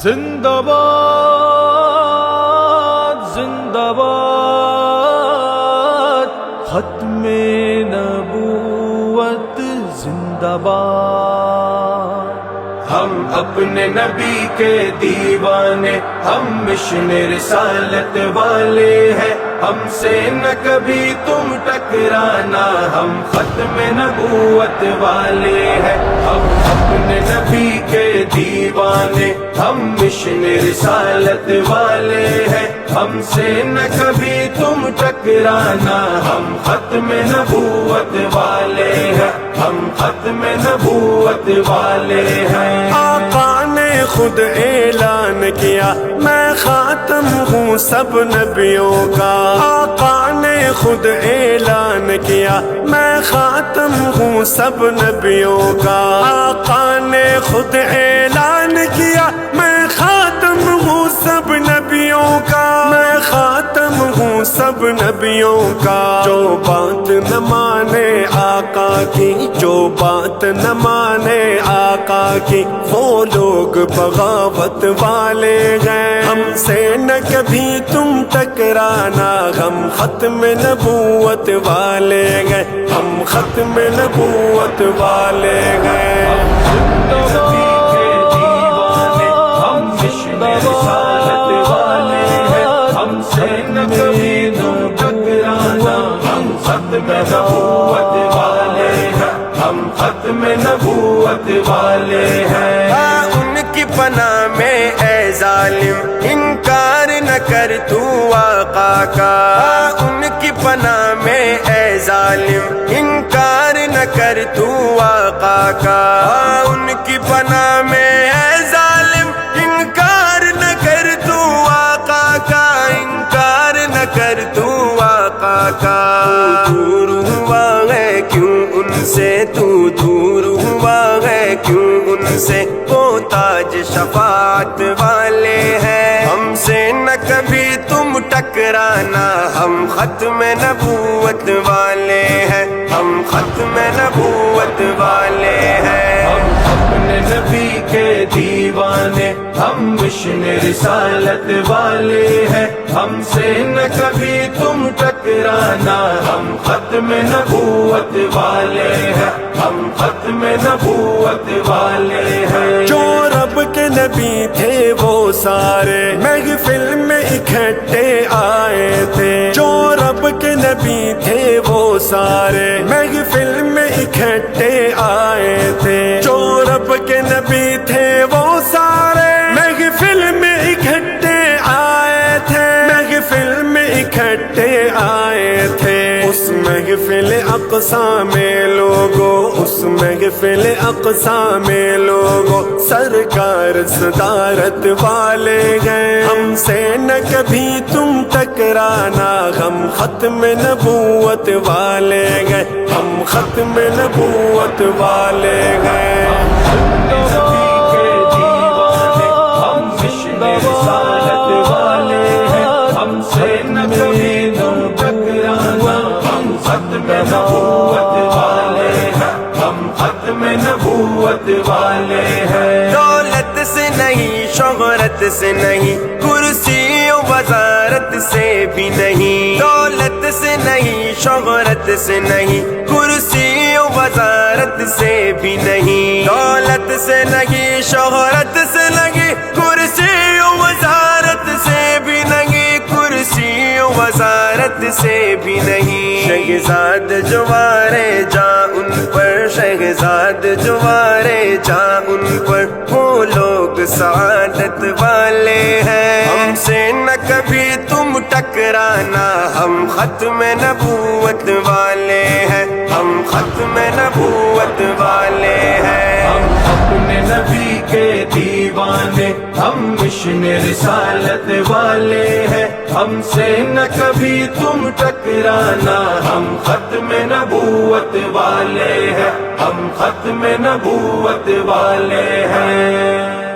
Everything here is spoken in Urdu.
زندہ باد زندہ باد ختم نبوت زندہ باد۔ ہم اپنے نبی کے دیوانے، ہم مشن رسالت والے ہیں، ہم سے نہ کبھی تم ٹکرانا، ہم ختم نبوت والے ہیں۔ ہم اپنے نبی کے دیوانے، ہم مشن رسالت والے ہیں، ہم سے نہ کبھی تم ٹکرانا، ہم ختم نبوت والے ہیں، ہم ختم نبوت والے ہیں۔ آقا نے خود اعلان کیا میں خاتم ہوں سب نبیوں کا، آقا نے خود اعلان کیا میں خاتم ہوں سب نبیوں کا، آقا نے خود اعلان کیا میں خاتم ہوں سب نبیوں کا، میں خاتم ہوں سب نبیوں کا۔ جو بات نہ مانے آقا کی، جو بات نہ مانے آقا کی، وہ لوگ بغاوت والے ہیں۔ ہم سے نہ کبھی تم ٹکرانا، ہم ختم نبوت والے ہیں، ہم ختم نبوت والے ہیں۔ نبی کے دیوانے، ہم مشن رسالت والے ہیں، ہم سے نہ کبھی تم ٹکرانا، ہم ختم نبوت والے ہیں، ہم ختم نبوت والے ہیں۔ ان کی پناہ میں اے ظالم انکار نہ کر تو آقا کا، ان کی پناہ میں اے ظالم انکار نہ کر تو آقا کا، ان کی پناہ میں اے ظالم انکار نہ کر تو آقا کا، انکار نہ کر تو آقا کا۔ دور ہوا ہے کیوں ان سے، تو دور ہوا ہے کیوں ان سے، وہ تاج شفاعت والے ہیں۔ ہم سے نہ کبھی تم ٹکرانا، ہم ختم نبوت والے ہیں، ہم ختم نبوت والے ہیں۔ ہم اپنے نبی کے دیوانے، ہم مشن رسالت والے ہیں، ہم سے نہ کبھی تم ٹکرانا، ہم ختم نبوت والے ہیں، ہم ختم نبوت والے ہیں۔ جو رب کے نبی تھے وہ سارے محفل میں اکٹھے آئے تھے، جو رب کے نبی تھے وہ سارے محفل میں اکٹھے آئے تھے، جو رب کے نبی تھے وہ سارے محفل میں اکٹھے آئے تھے، محفل میں اکٹھے آئے تھے۔ اس محفل اقصیٰ میں لوگوں، اس محفل اقصیٰ میں لوگوں سرکار صدارت والے ہیں۔ ہم سے نہ کبھی تم ٹکرانا، ہم ختم نبوت والے ہیں، ہم ختم نبوت والے ہیں۔ نبی کے دیوانے، ہم مشن رسالت والے ہیں، ہم سے نہ کبھی تم ٹکرانا، ہم ختم نبوت والے ہیں، ہم ختم نبوت والے ہیں۔ دولت سے نہیں، شہرت سے نہیں، کرسی و وزارت سے بھی نہیں، دولت سے نہیں، شہرت سے نہیں، کرسی و وزارت سے بھی نہیں، دولت سے نہیں، شہرت سے نہیں، کرسی و وزارت سے بھی نہیں، کرسی و وزارت سے بھی نہیں۔ شہزاد جوارے جاں ان پر، شہزاد جوارے جاں ان پر، وہ لوگ سعادت والے ہیں۔ ہم سے نہ کبھی تم ٹکرانا، ہم ختم نبوت والے ہیں، ہم ختم نبوت والے ہیں۔ ہم اپنے نبی کے دیوانے، ہم مشن رسالت والے ہیں، ہم سے نہ کبھی تم ٹکرانا، ہم ختم نبوت والے ہیں، ہم ختم نبوت والے ہیں۔